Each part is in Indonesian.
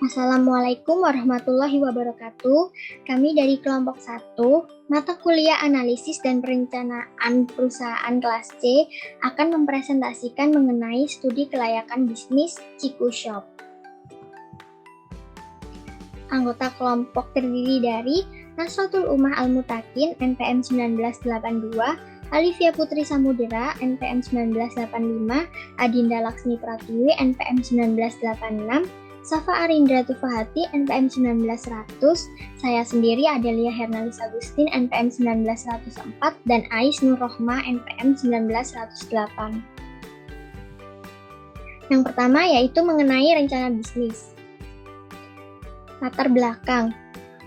Assalamualaikum warahmatullahi wabarakatuh. Kami dari kelompok 1, mata kuliah analisis dan perencanaan perusahaan kelas C akan mempresentasikan mengenai studi kelayakan bisnis Cikushop. Anggota kelompok terdiri dari Nasratul Ummah Al-Mutakin NPM 1982, Alivia Putri Samudera NPM 1985, Adinda Laksmi Pratiwi NPM 1986, Safa Arindra Tufahati NPM 19100, saya sendiri Adelia Hernalis Agustin NPM 19104, dan Ais Nur Rohmah NPM 19108. Yang pertama yaitu mengenai rencana bisnis. Latar belakang.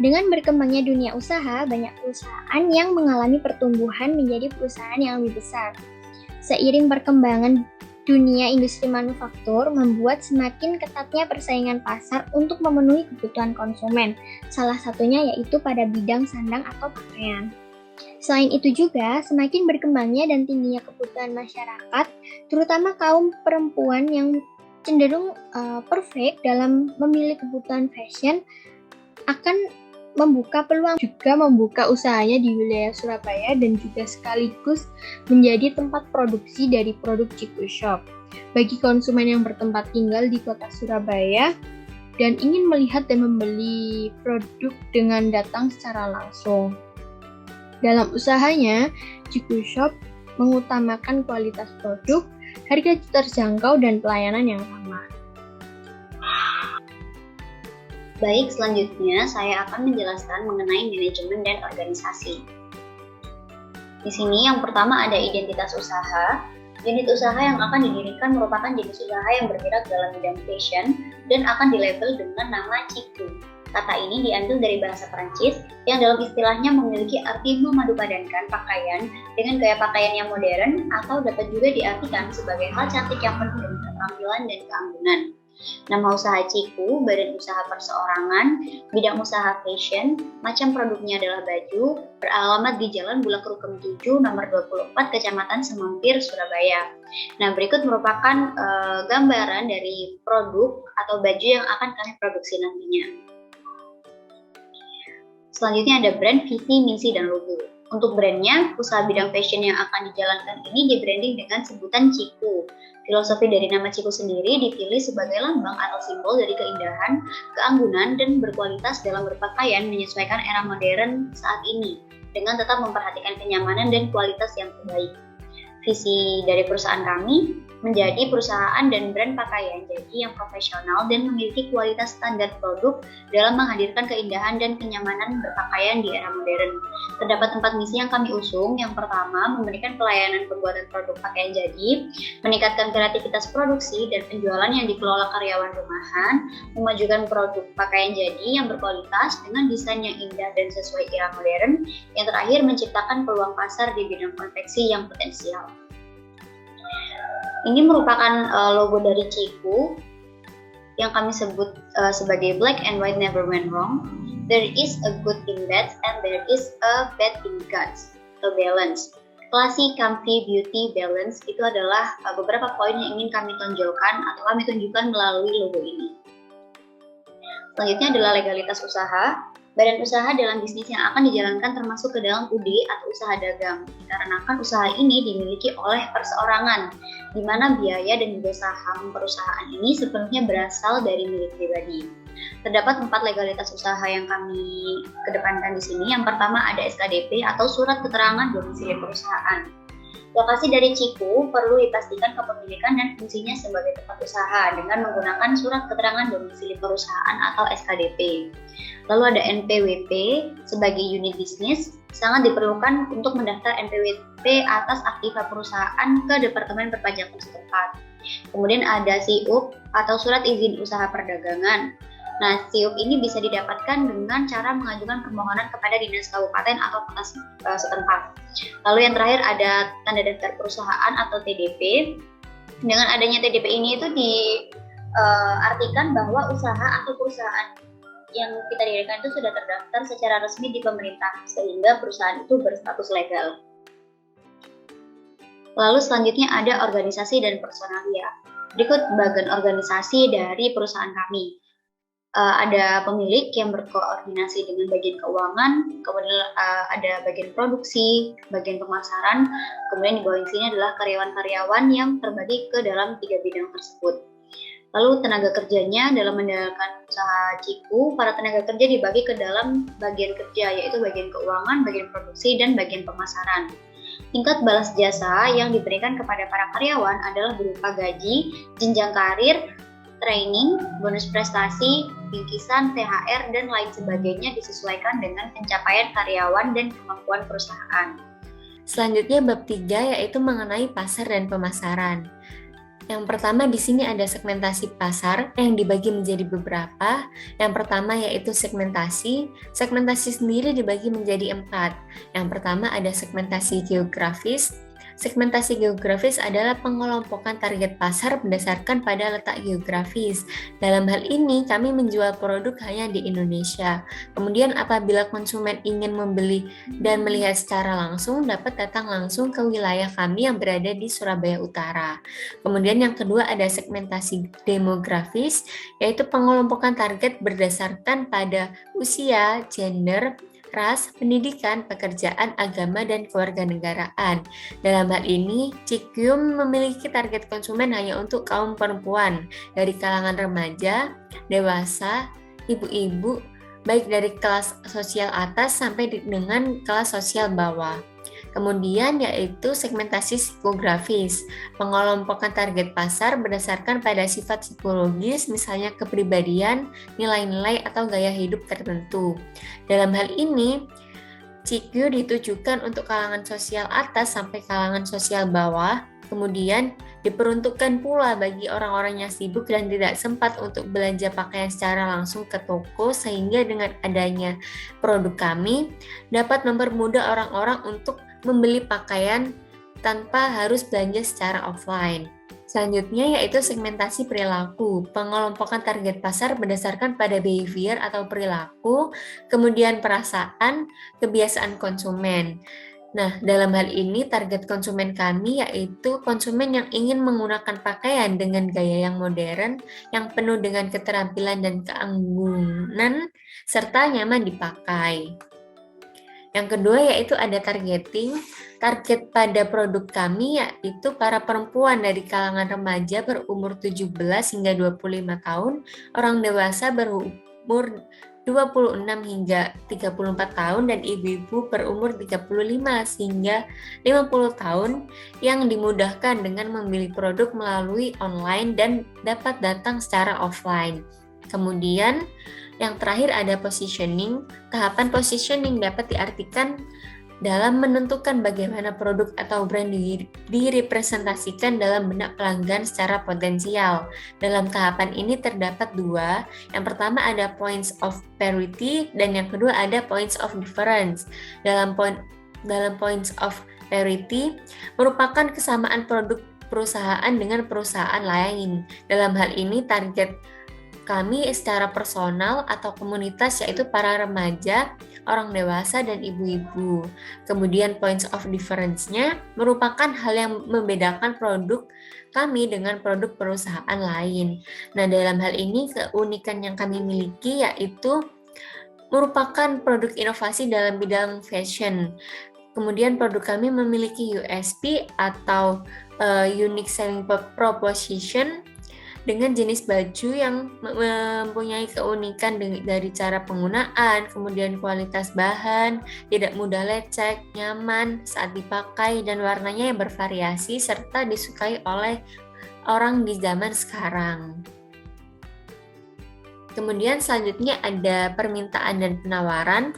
Dengan berkembangnya dunia usaha, banyak perusahaan yang mengalami pertumbuhan menjadi perusahaan yang lebih besar. Seiring perkembangan dunia industri manufaktur membuat semakin ketatnya persaingan pasar untuk memenuhi kebutuhan konsumen, salah satunya yaitu pada bidang sandang atau pakaian. Selain itu juga, semakin berkembangnya dan tingginya kebutuhan masyarakat, terutama kaum perempuan yang cenderung perfect dalam memilih kebutuhan fashion, akan membuka peluang juga membuka usahanya di wilayah Surabaya dan juga sekaligus menjadi tempat produksi dari produk Cikushop. Bagi konsumen yang bertempat tinggal di kota Surabaya dan ingin melihat dan membeli produk dengan datang secara langsung. Dalam usahanya, Cikushop mengutamakan kualitas produk, harga terjangkau, dan pelayanan yang ramah. Baik, selanjutnya saya akan menjelaskan mengenai manajemen dan organisasi. Di sini yang pertama ada identitas usaha. Unit usaha yang akan didirikan merupakan jenis usaha yang bergerak dalam bidang fashion dan akan dilabel dengan nama Ciku. Kata ini diambil dari bahasa Perancis yang dalam istilahnya memiliki arti memadupadankan pakaian dengan gaya pakaian yang modern atau dapat juga diartikan sebagai hal cantik yang penuh dengan keterampilan dan keanggunan. Nama usaha Ciku, badan usaha perseorangan, bidang usaha fashion, macam produknya adalah baju, beralamat di Jalan Bulak Rukem 7, nomor 24, Kecamatan Semampir, Surabaya. Nah, berikut merupakan gambaran dari produk atau baju yang akan kami produksi nantinya. Selanjutnya ada brand, visi, misi, dan logo. Untuk brandnya, usaha bidang fashion yang akan dijalankan ini di-branding dengan sebutan Ciku. Filosofi dari nama Ciku sendiri dipilih sebagai lambang atau simbol dari keindahan, keanggunan, dan berkualitas dalam berpakaian menyesuaikan era modern saat ini, dengan tetap memperhatikan kenyamanan dan kualitas yang terbaik. Visi dari perusahaan kami menjadi perusahaan dan brand pakaian jadi yang profesional dan memiliki kualitas standar produk dalam menghadirkan keindahan dan kenyamanan berpakaian di era modern. Terdapat 4 misi yang kami usung. Yang pertama, memberikan pelayanan pembuatan produk pakaian jadi, meningkatkan kreativitas produksi dan penjualan yang dikelola karyawan rumahan, memajukan produk pakaian jadi yang berkualitas dengan desain yang indah dan sesuai era modern, yang terakhir menciptakan peluang pasar di bidang konveksi yang potensial. Ini merupakan logo dari Ciku yang kami sebut sebagai black and white never went wrong. There is a good in bad and there is a bad in guts. A balance. Classy, comfy, beauty, balance itu adalah beberapa poin yang ingin kami tonjolkan atau kami tunjukkan melalui logo ini. Selanjutnya adalah legalitas usaha. Badan usaha dalam bisnis yang akan dijalankan termasuk ke dalam UD atau usaha dagang, dikarenakan usaha ini dimiliki oleh perseorangan, di mana biaya dan juga saham perusahaan ini sepenuhnya berasal dari milik pribadi. Terdapat 4 legalitas usaha yang kami kedepankan di sini. Yang pertama ada SKDP atau Surat Keterangan Domisili Perusahaan. Lokasi dari Ciku perlu dipastikan kepemilikan dan fungsinya sebagai tempat usaha dengan menggunakan Surat Keterangan Domisili Perusahaan atau SKDP. Lalu ada NPWP sebagai unit bisnis, sangat diperlukan untuk mendaftar NPWP atas aktiva perusahaan ke Departemen Perpajakan setempat. Kemudian ada SIUP atau Surat Izin Usaha Perdagangan. Nah, SIUP ini bisa didapatkan dengan cara mengajukan permohonan kepada Dinas Kabupaten atau Kota setempat. Lalu yang terakhir ada Tanda Daftar Perusahaan atau TDP. Dengan adanya TDP ini itu diartikan bahwa usaha atau perusahaan yang kita dirikan itu sudah terdaftar secara resmi di pemerintah, sehingga perusahaan itu berstatus legal. Lalu selanjutnya ada organisasi dan personalia. Berikut bagian organisasi dari perusahaan kami. ada pemilik yang berkoordinasi dengan bagian keuangan, kemudian ada bagian produksi, bagian pemasaran, kemudian di bawah sini adalah karyawan-karyawan yang terbagi ke dalam 3 bidang tersebut. Lalu tenaga kerjanya dalam menjalankan usaha Ciku, para tenaga kerja dibagi ke dalam bagian kerja, yaitu bagian keuangan, bagian produksi, dan bagian pemasaran. Tingkat balas jasa yang diberikan kepada para karyawan adalah berupa gaji, jenjang karir, training, bonus prestasi, bingkisan, THR, dan lain sebagainya disesuaikan dengan pencapaian karyawan dan kemampuan perusahaan. Selanjutnya bab 3 yaitu mengenai pasar dan pemasaran. Yang pertama di sini ada segmentasi pasar yang dibagi menjadi beberapa. Yang pertama yaitu segmentasi. Segmentasi sendiri dibagi menjadi 4. Yang pertama ada segmentasi geografis. Segmentasi geografis adalah pengelompokan target pasar berdasarkan pada letak geografis. Dalam hal ini, kami menjual produk hanya di Indonesia. Kemudian apabila konsumen ingin membeli dan melihat secara langsung, dapat datang langsung ke wilayah kami yang berada di Surabaya Utara. Kemudian yang kedua ada segmentasi demografis, yaitu pengelompokan target berdasarkan pada usia, gender, ras, pendidikan, pekerjaan, agama, dan kewarganegaraan. Dalam hal ini, Cikyum memiliki target konsumen hanya untuk kaum perempuan dari kalangan remaja, dewasa, ibu-ibu, baik dari kelas sosial atas sampai dengan kelas sosial bawah. Kemudian yaitu segmentasi psikografis, pengelompokan target pasar berdasarkan pada sifat psikologis, misalnya kepribadian, nilai-nilai atau gaya hidup tertentu. Dalam hal ini, CQ ditujukan untuk kalangan sosial atas sampai kalangan sosial bawah, kemudian diperuntukkan pula bagi orang-orang yang sibuk dan tidak sempat untuk belanja pakaian secara langsung ke toko, sehingga dengan adanya produk kami dapat mempermudah orang-orang untuk membeli pakaian tanpa harus belanja secara offline. Selanjutnya yaitu segmentasi perilaku, pengelompokan target pasar berdasarkan pada behavior atau perilaku, kemudian perasaan, kebiasaan konsumen. Nah, dalam hal ini target konsumen kami yaitu konsumen yang ingin menggunakan pakaian dengan gaya yang modern, yang penuh dengan keterampilan dan keanggunan, serta nyaman dipakai. Yang kedua yaitu ada targeting. Target pada produk kami yaitu para perempuan dari kalangan remaja berumur 17 hingga 25 tahun, orang dewasa berumur 26 hingga 34 tahun, dan ibu-ibu berumur 35 hingga 50 tahun yang dimudahkan dengan membeli produk melalui online dan dapat datang secara offline. Kemudian yang terakhir ada positioning. Tahapan positioning dapat diartikan dalam menentukan bagaimana produk atau brand direpresentasikan dalam benak pelanggan secara potensial. Dalam tahapan ini terdapat 2. Yang pertama ada points of parity dan yang kedua ada points of difference. Dalam points of parity merupakan kesamaan produk perusahaan dengan perusahaan lain. Dalam hal ini target kami secara personal atau komunitas yaitu para remaja, orang dewasa, dan ibu-ibu. Kemudian points of difference-nya merupakan hal yang membedakan produk kami dengan produk perusahaan lain. Nah, dalam hal ini keunikan yang kami miliki yaitu merupakan produk inovasi dalam bidang fashion. Kemudian produk kami memiliki USP atau Unique Selling Proposition dengan jenis baju yang mempunyai keunikan dari cara penggunaan, kemudian kualitas bahan, tidak mudah lecek, nyaman saat dipakai, dan warnanya yang bervariasi serta disukai oleh orang di zaman sekarang. Kemudian selanjutnya ada permintaan dan penawaran.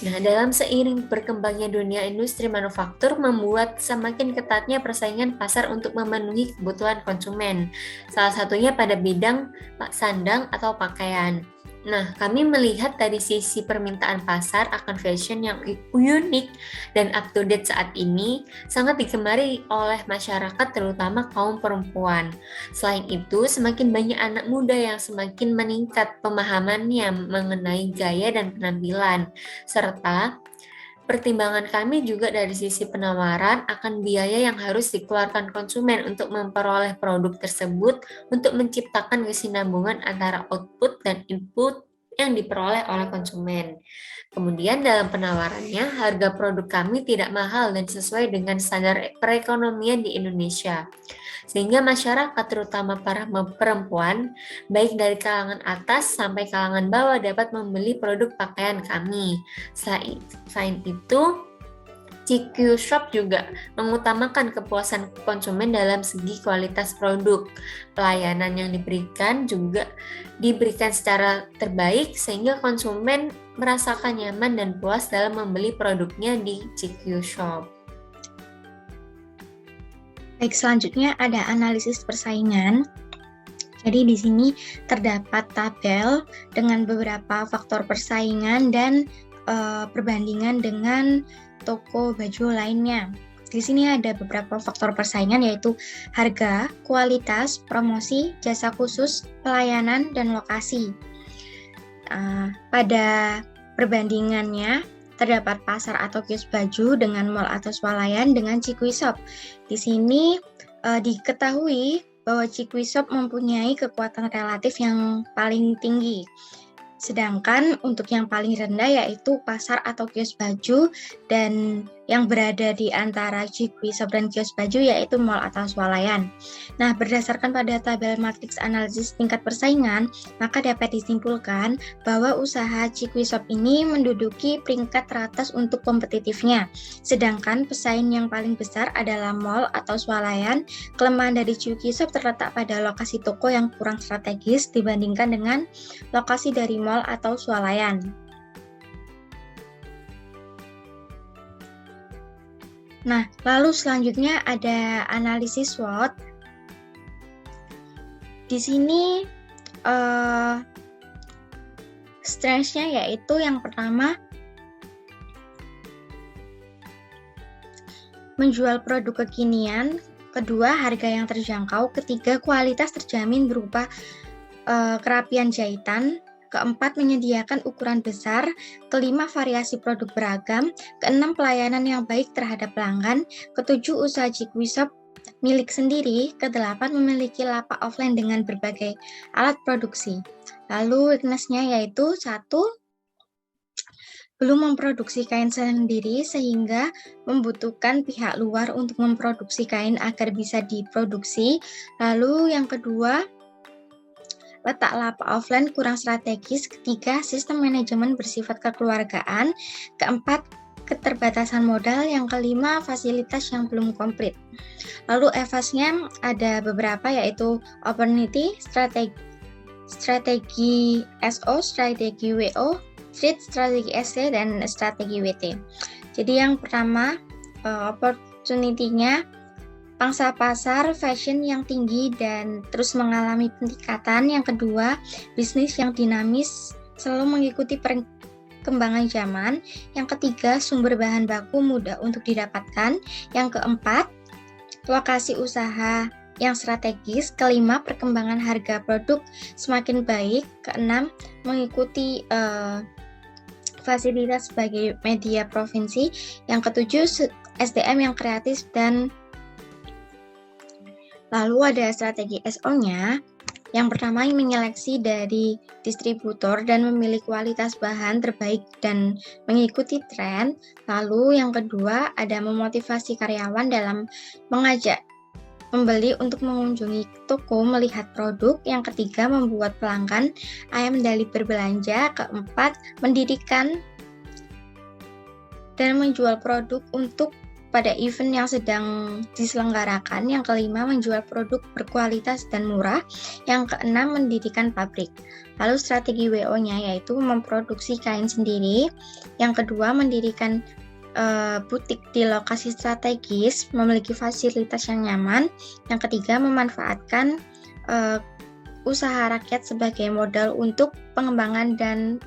Nah, dalam seiring berkembangnya dunia industri manufaktur membuat semakin ketatnya persaingan pasar untuk memenuhi kebutuhan konsumen. Salah satunya pada bidang sandang atau pakaian. Nah, kami melihat dari sisi permintaan pasar akan fashion yang unik dan up to date saat ini sangat digemari oleh masyarakat terutama kaum perempuan. Selain itu, semakin banyak anak muda yang semakin meningkat pemahamannya mengenai gaya dan penampilan, serta Pertimbangan kami juga dari sisi penawaran akan biaya yang harus dikeluarkan konsumen untuk memperoleh produk tersebut untuk menciptakan kesinambungan antara output dan input yang diperoleh oleh konsumen. Kemudian dalam penawarannya, harga produk kami tidak mahal dan sesuai dengan standar perekonomian di Indonesia. Sehingga masyarakat, terutama para perempuan, baik dari kalangan atas sampai kalangan bawah dapat membeli produk pakaian kami. Selain itu, CQ Shop juga mengutamakan kepuasan konsumen dalam segi kualitas produk. Pelayanan yang diberikan juga diberikan secara terbaik sehingga konsumen merasakan nyaman dan puas dalam membeli produknya di CQ Shop. Baik, selanjutnya ada analisis persaingan. Jadi di sini terdapat tabel dengan beberapa faktor persaingan dan perbandingan dengan toko baju lainnya. Di sini ada beberapa faktor persaingan yaitu harga, kualitas, promosi, jasa khusus, pelayanan, dan lokasi. Pada perbandingannya terdapat pasar atau kios baju dengan mall atau swalayan dengan CQ Shop. Di sini diketahui bahwa CQ Shop mempunyai kekuatan relatif yang paling tinggi. Sedangkan untuk yang paling rendah yaitu pasar atau kios baju, dan yang berada di antara CQ Shop dan kios baju yaitu mall atau swalayan. Nah, berdasarkan pada tabel matriks analisis tingkat persaingan, maka dapat disimpulkan bahwa usaha CQ Shop ini menduduki peringkat teratas untuk kompetitifnya. Sedangkan pesaing yang paling besar adalah mall atau swalayan. Kelemahan dari CQ Shop terletak pada lokasi toko yang kurang strategis dibandingkan dengan lokasi dari mall atau swalayan. Nah, lalu selanjutnya ada analisis SWOT. Di sini strength-nya yaitu yang pertama menjual produk kekinian, kedua harga yang terjangkau, ketiga kualitas terjamin berupa kerapian jahitan, keempat menyediakan ukuran besar, kelima variasi produk beragam, keenam pelayanan yang baik terhadap pelanggan, ketujuh usaha CQ Shop milik sendiri, kedelapan memiliki lapak offline dengan berbagai alat produksi. Lalu weakness-nya yaitu 1, belum memproduksi kain sendiri sehingga membutuhkan pihak luar untuk memproduksi kain agar bisa diproduksi. Lalu yang kedua, letak lapak offline kurang strategis. Ketiga, sistem manajemen bersifat kekeluargaan. Keempat, keterbatasan modal. Yang kelima, fasilitas yang belum komplit. Lalu EVAS-nya ada beberapa yaitu opportunity, strategi SO, strategi WO, fit, strategi SC, dan strategi WT. Jadi yang pertama, opportunity-nya pangsa pasar fashion yang tinggi dan terus mengalami peningkatan. Yang kedua, bisnis yang dinamis selalu mengikuti perkembangan zaman. Yang ketiga, sumber bahan baku mudah untuk didapatkan. Yang keempat, lokasi usaha yang strategis. Kelima, perkembangan harga produk semakin baik. Keenam, mengikuti fasilitas sebagai media provinsi. Yang ketujuh, SDM yang kreatif. Dan lalu ada strategi SO-nya. Yang pertama, menyeleksi dari distributor dan memilih kualitas bahan terbaik dan mengikuti tren. Lalu yang kedua, ada memotivasi karyawan dalam mengajak pembeli untuk mengunjungi toko melihat produk. Yang ketiga, membuat pelanggan ayam medali berbelanja. Keempat, mendirikan dan menjual produk untuk pada event yang sedang diselenggarakan. Yang kelima, menjual produk berkualitas dan murah. Yang keenam, mendirikan pabrik. Lalu strategi WO-nya yaitu memproduksi kain sendiri. Yang kedua, mendirikan butik di lokasi strategis, memiliki fasilitas yang nyaman. Yang ketiga, memanfaatkan usaha rakyat sebagai modal untuk pengembangan dan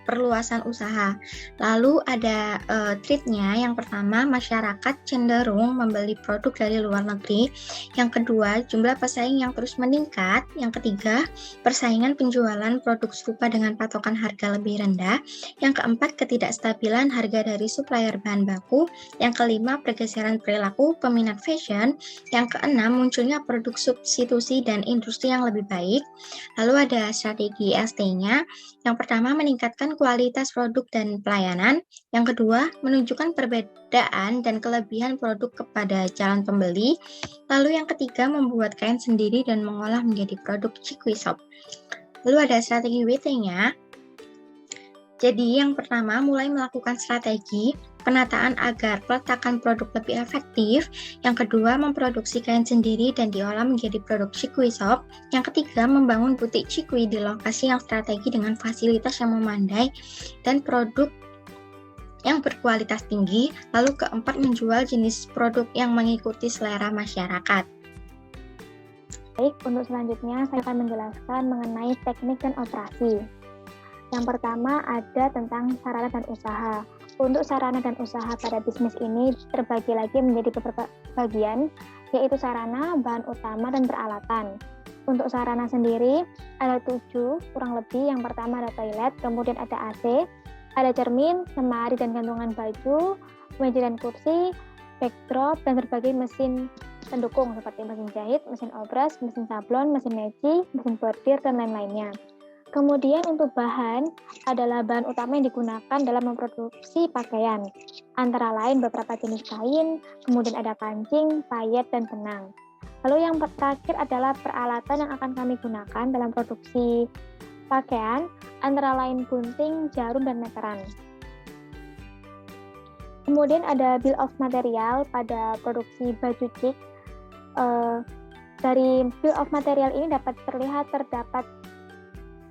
perluasan usaha. Lalu ada treatnya. Yang pertama, masyarakat cenderung membeli produk dari luar negeri. Yang kedua, jumlah pesaing yang terus meningkat. Yang ketiga, persaingan penjualan produk serupa dengan patokan harga lebih rendah. Yang keempat, ketidakstabilan harga dari supplier bahan baku. Yang kelima, pergeseran perilaku peminat fashion. Yang keenam, munculnya produk substitusi dan industri yang lebih baik. Lalu ada strategi ST-nya. Yang pertama, meningkatkan kualitas produk dan pelayanan. Yang kedua, menunjukkan perbedaan dan kelebihan produk kepada calon pembeli. Lalu yang ketiga, membuat kain sendiri dan mengolah menjadi produk Cikui Shop. Lalu ada strategi WT-nya. Jadi yang pertama, mulai melakukan strategi penataan agar peletakan produk lebih efektif. Yang kedua, memproduksi kain sendiri dan diolah menjadi produk Cikui Shop. Yang ketiga, membangun butik Cikui di lokasi yang strategi dengan fasilitas yang memadai dan produk yang berkualitas tinggi. Lalu keempat, menjual jenis produk yang mengikuti selera masyarakat. Baik, untuk selanjutnya saya akan menjelaskan mengenai teknik dan operasi. Yang pertama ada tentang sarana dan usaha. Untuk sarana dan usaha pada bisnis ini terbagi lagi menjadi beberapa bagian, yaitu sarana, bahan utama, dan peralatan. Untuk sarana sendiri ada 7 kurang lebih. Yang pertama ada toilet, kemudian ada AC, ada cermin, lemari dan gantungan baju, meja dan kursi, backdrop, dan berbagai mesin pendukung seperti mesin jahit, mesin obras, mesin sablon, mesin meci, mesin bordir, dan lain-lainnya. Kemudian untuk bahan adalah bahan utama yang digunakan dalam memproduksi pakaian, antara lain beberapa jenis kain, kemudian ada kancing, payet, dan benang. Lalu yang terakhir adalah peralatan yang akan kami gunakan dalam produksi pakaian, antara lain gunting, jarum, dan meteran. Kemudian ada bill of material pada produksi baju cik. Dari bill of material ini dapat terlihat terdapat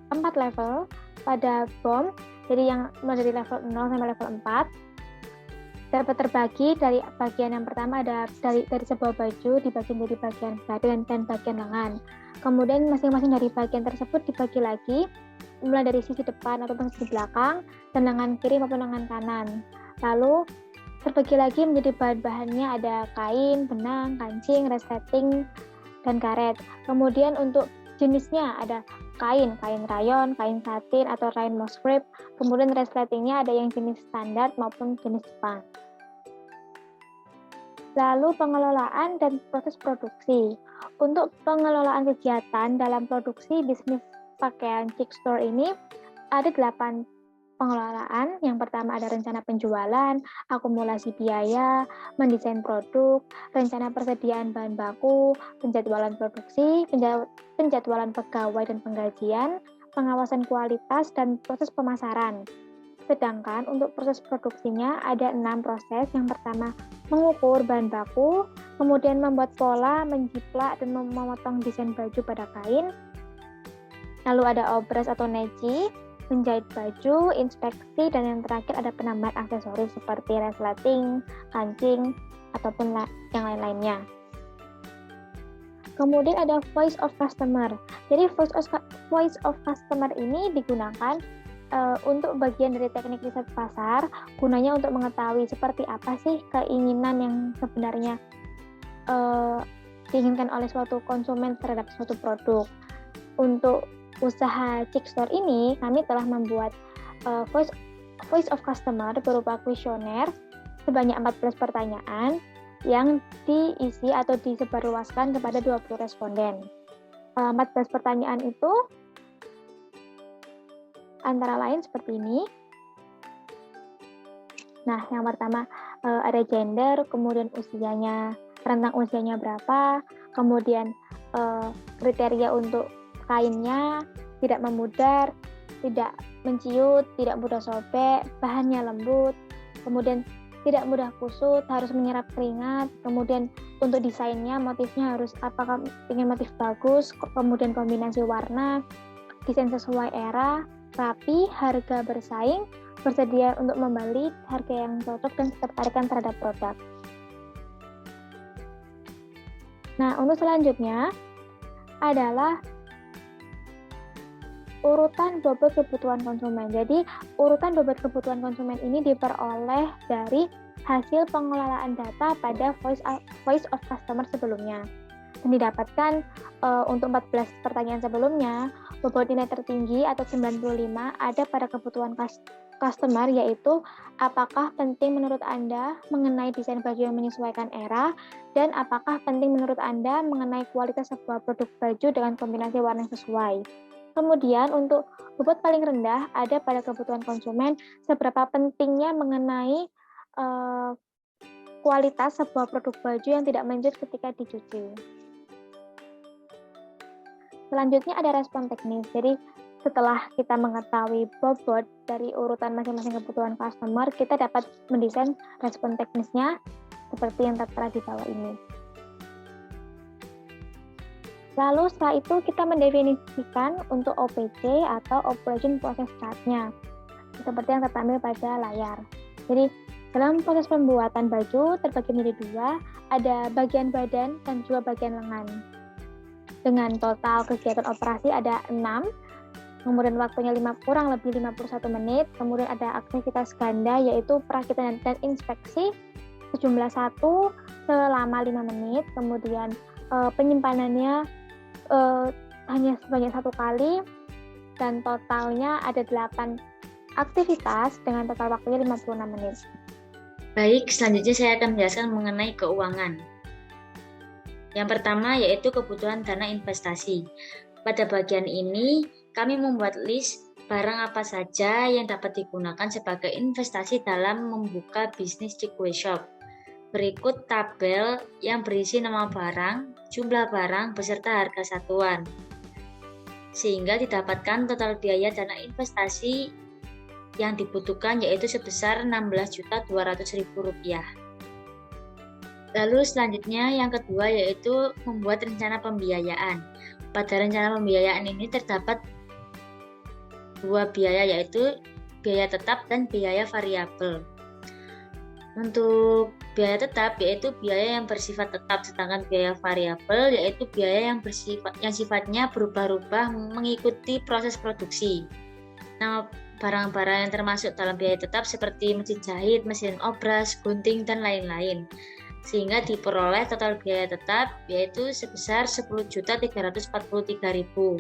4 level pada BOM, jadi yang mulai dari level 0 sampai level 4 dapat terbagi dari bagian yang pertama ada dari sebuah baju dibagi menjadi bagian badan dan bagian lengan. Kemudian masing-masing dari bagian tersebut dibagi lagi mulai dari sisi depan atau sisi belakang dan lengan kiri maupun lengan kanan. Lalu terbagi lagi menjadi bahan-bahannya ada kain, benang, kancing, resleting, dan karet. Kemudian untuk jenisnya ada kain rayon, kain satin atau kain moss crepe. Kemudian resletingnya ada yang jenis standar maupun jenis Jepang. Lalu pengelolaan dan proses produksi. Untuk pengelolaan kegiatan dalam produksi bisnis pakaian Chic Store ini ada 8 pengelolaan. Yang pertama ada rencana penjualan, akumulasi biaya, mendesain produk, rencana persediaan bahan baku, penjadwalan produksi, penjadwalan pegawai dan penggajian, pengawasan kualitas, dan proses pemasaran. Sedangkan untuk proses produksinya ada 6 proses. Yang pertama mengukur bahan baku, kemudian membuat pola, menjiplak, dan memotong desain baju pada kain. Lalu ada obras atau neji, menjahit baju, inspeksi, dan yang terakhir ada penambahan aksesoris seperti resleting, kancing, ataupun yang lain-lainnya. Kemudian ada voice of customer. Jadi voice of customer ini digunakan untuk bagian dari teknik riset pasar, gunanya untuk mengetahui seperti apa sih keinginan yang sebenarnya diinginkan oleh suatu konsumen terhadap suatu produk. Untuk usaha Chic Store ini, kami telah membuat voice of customer berupa kuesioner sebanyak 14 pertanyaan yang diisi atau disebarluaskan kepada 20 responden. 14 pertanyaan itu antara lain seperti ini. Nah, yang pertama ada gender, kemudian rentang usianya berapa, kemudian kriteria untuk kainnya, tidak memudar, tidak menciut, tidak mudah sobek, bahannya lembut, kemudian tidak mudah kusut, harus menyerap keringat, kemudian untuk desainnya, motifnya harus apakah ingin motif bagus, kemudian kombinasi warna, desain sesuai era, rapi, harga bersaing, bersedia untuk membeli, harga yang cocok, dan ketertarikan terhadap produk. Nah, untuk selanjutnya adalah urutan bobot kebutuhan konsumen. Jadi, urutan bobot kebutuhan konsumen ini diperoleh dari hasil pengelolaan data pada voice of customer sebelumnya. Dan didapatkan untuk 14 pertanyaan sebelumnya, bobot nilai tertinggi atau 95 ada pada kebutuhan customer, yaitu apakah penting menurut Anda mengenai desain baju yang menyesuaikan era, dan apakah penting menurut Anda mengenai kualitas sebuah produk baju dengan kombinasi warna yang sesuai. Kemudian untuk bobot paling rendah ada pada kebutuhan konsumen, seberapa pentingnya mengenai kualitas sebuah produk baju yang tidak menjut ketika dicuci. Selanjutnya ada respon teknis. Jadi setelah kita mengetahui bobot dari urutan masing-masing kebutuhan customer, kita dapat mendesain respon teknisnya seperti yang tertera di bawah ini. Lalu setelah itu kita mendefinisikan untuk OPC atau Operation Process Chart-nya, seperti yang tertampil pada layar. Jadi dalam proses pembuatan baju terbagi menjadi dua, ada bagian badan dan juga bagian lengan. Dengan total kegiatan operasi ada 6, kemudian waktunya kurang lebih 51 menit, kemudian ada aktivitas ganda yaitu perakitan dan inspeksi sejumlah 1 selama 5 menit, kemudian penyimpanannya hanya sebanyak 1 kali, dan totalnya ada 8 aktivitas dengan total waktunya 56 menit. Baik, selanjutnya saya akan menjelaskan mengenai keuangan. Yang pertama yaitu kebutuhan dana investasi. Pada bagian ini, kami membuat list barang apa saja yang dapat digunakan sebagai investasi dalam membuka bisnis Cikue Shop. Berikut tabel yang berisi nama barang, jumlah barang, beserta harga satuan. Sehingga didapatkan total biaya dana investasi yang dibutuhkan yaitu sebesar Rp16.200.000. Lalu selanjutnya yang kedua yaitu membuat rencana pembiayaan. Pada rencana pembiayaan ini terdapat 2 biaya yaitu biaya tetap dan biaya variabel. Untuk biaya tetap yaitu biaya yang bersifat tetap, sedangkan biaya variabel yaitu biaya yang sifatnya berubah-ubah mengikuti proses produksi. Nama barang-barang yang termasuk dalam biaya tetap seperti mesin jahit, mesin obras, gunting, dan lain-lain. Sehingga diperoleh total biaya tetap yaitu sebesar Rp10.343.000.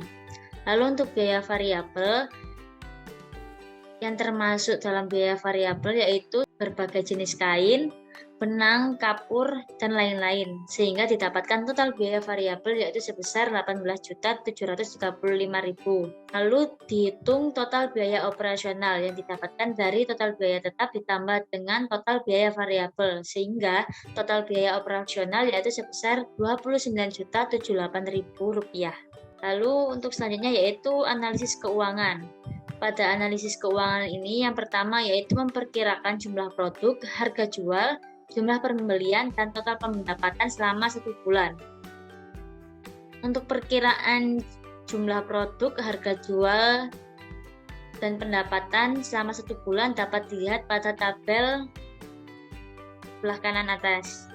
Lalu untuk biaya variabel yang termasuk dalam biaya variabel yaitu berbagai jenis kain, benang, kapur, dan lain-lain, sehingga didapatkan total biaya variabel yaitu sebesar Rp18.735.000. Lalu dihitung total biaya operasional yang didapatkan dari total biaya tetap ditambah dengan total biaya variabel, sehingga total biaya operasional yaitu sebesar Rp29.078.000. Lalu untuk selanjutnya yaitu analisis keuangan. Pada analisis keuangan ini yang pertama yaitu memperkirakan jumlah produk, harga jual, jumlah pembelian, dan total pendapatan selama 1 bulan. Untuk perkiraan jumlah produk, harga jual, dan pendapatan selama 1 bulan dapat dilihat pada tabel sebelah kanan atas.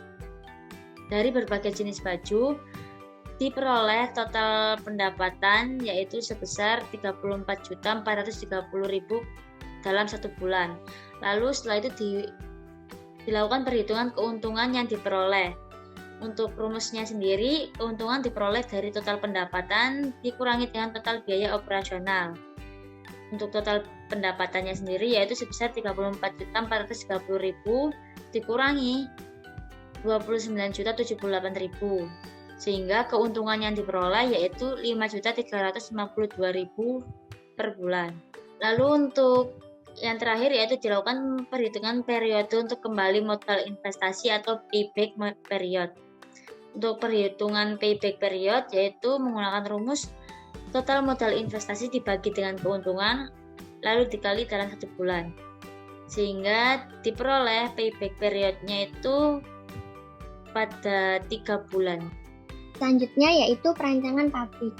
Dari berbagai jenis baju, diperoleh total pendapatan yaitu sebesar Rp34.430.000 dalam 1 bulan. Lalu setelah itu dilakukan perhitungan keuntungan yang diperoleh. Untuk rumusnya sendiri, keuntungan diperoleh dari total pendapatan dikurangi dengan total biaya operasional. Untuk total pendapatannya sendiri yaitu sebesar Rp34.430.000 dikurangi Rp29.078.000. Sehingga keuntungan yang diperoleh yaitu Rp5.352.000 per bulan. Lalu untuk yang terakhir yaitu dilakukan perhitungan periode untuk kembali modal investasi atau payback period. Untuk perhitungan payback period yaitu menggunakan rumus total modal investasi dibagi dengan keuntungan lalu dikali dalam 1 bulan. Sehingga diperoleh payback periodnya itu pada 3 bulan. Selanjutnya yaitu perancangan pabrik.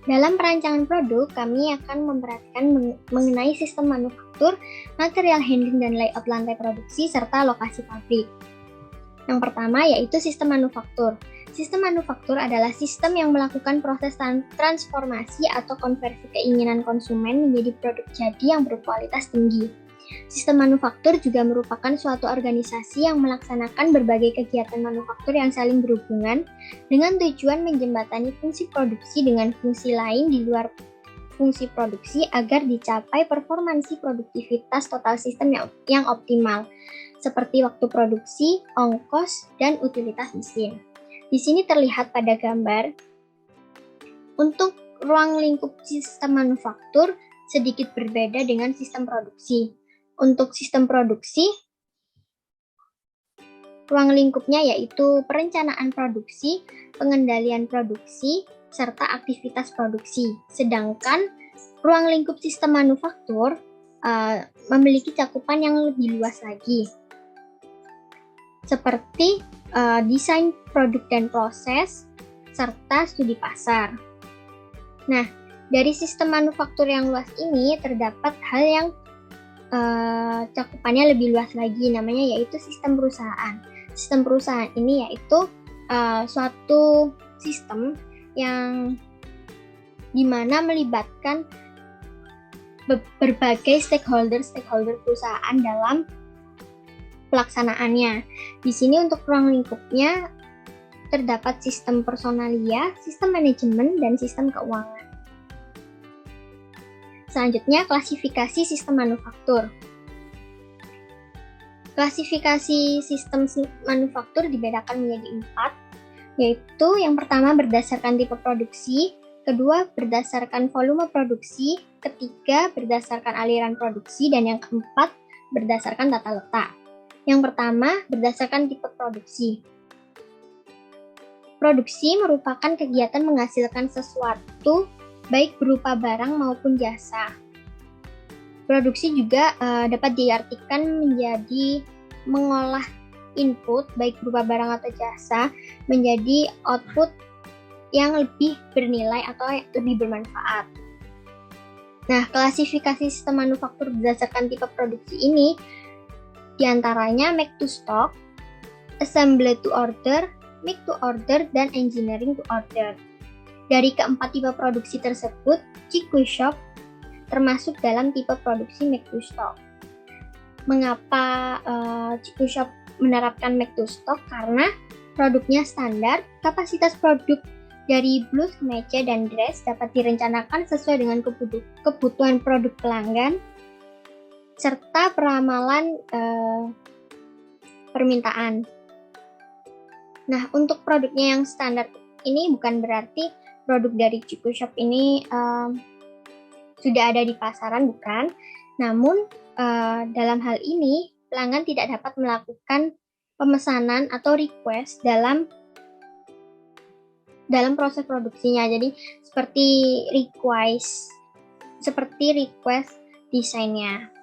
Dalam perancangan produk, kami akan memperhatikan mengenai sistem manufaktur, material handling dan layout lantai produksi, serta lokasi pabrik. Yang pertama yaitu sistem manufaktur. Sistem manufaktur adalah sistem yang melakukan proses transformasi atau konversi keinginan konsumen menjadi produk jadi yang berkualitas tinggi. Sistem manufaktur juga merupakan suatu organisasi yang melaksanakan berbagai kegiatan manufaktur yang saling berhubungan dengan tujuan menjembatani fungsi produksi dengan fungsi lain di luar fungsi produksi agar dicapai performansi produktivitas total sistem yang optimal, seperti waktu produksi, ongkos, dan utilitas mesin. Di sini terlihat pada gambar, untuk ruang lingkup sistem manufaktur sedikit berbeda dengan sistem produksi. Untuk sistem produksi, ruang lingkupnya yaitu perencanaan produksi, pengendalian produksi, serta aktivitas produksi. Sedangkan ruang lingkup sistem manufaktur memiliki cakupan yang lebih luas lagi, seperti desain produk dan proses, serta studi pasar. Nah, dari sistem manufaktur yang luas ini terdapat hal yang cakupannya lebih luas lagi, namanya yaitu sistem perusahaan. Sistem perusahaan ini yaitu suatu sistem yang dimana melibatkan berbagai stakeholder perusahaan dalam pelaksanaannya. Di sini untuk ruang lingkupnya terdapat sistem personalia, sistem manajemen, dan sistem keuangan. Selanjutnya, klasifikasi sistem manufaktur. Klasifikasi sistem manufaktur dibedakan menjadi 4, yaitu yang pertama berdasarkan tipe produksi, kedua berdasarkan volume produksi, ketiga berdasarkan aliran produksi, dan yang keempat berdasarkan tata letak. Yang pertama, berdasarkan tipe produksi. Produksi merupakan kegiatan menghasilkan sesuatu, baik berupa barang maupun jasa. Produksi juga dapat diartikan menjadi mengolah input, baik berupa barang atau jasa, menjadi output yang lebih bernilai atau lebih bermanfaat. Nah, klasifikasi sistem manufaktur berdasarkan tipe produksi ini diantaranya make to stock, assembly to order, make to order, dan engineering to order. Dari keempat tipe produksi tersebut, Chiku Shop termasuk dalam tipe produksi make to stock. Mengapa Chiku Shop menerapkan make to stock? Karena produknya standar, kapasitas produk dari blus, kemeja, dan dress dapat direncanakan sesuai dengan kebutuhan produk pelanggan, serta peramalan permintaan. Nah, untuk produknya yang standar ini bukan berarti produk dari Chiku Shop ini sudah ada di pasaran, bukan. Namun, dalam hal ini, pelanggan tidak dapat melakukan pemesanan atau request dalam proses produksinya. Jadi, seperti request desainnya.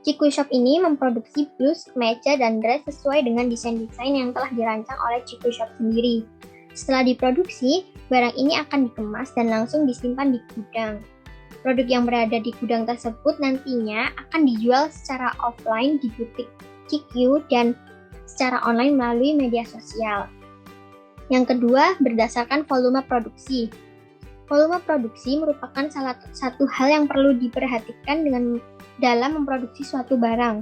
Chiku Shop ini memproduksi blus, kemeja, dan dress sesuai dengan desain-desain yang telah dirancang oleh Chiku Shop sendiri. Setelah diproduksi, barang ini akan dikemas dan langsung disimpan di gudang. Produk yang berada di gudang tersebut nantinya akan dijual secara offline di butik Chiku dan secara online melalui media sosial. Yang kedua, berdasarkan volume produksi. Volume produksi merupakan salah satu hal yang perlu diperhatikan dalam memproduksi suatu barang.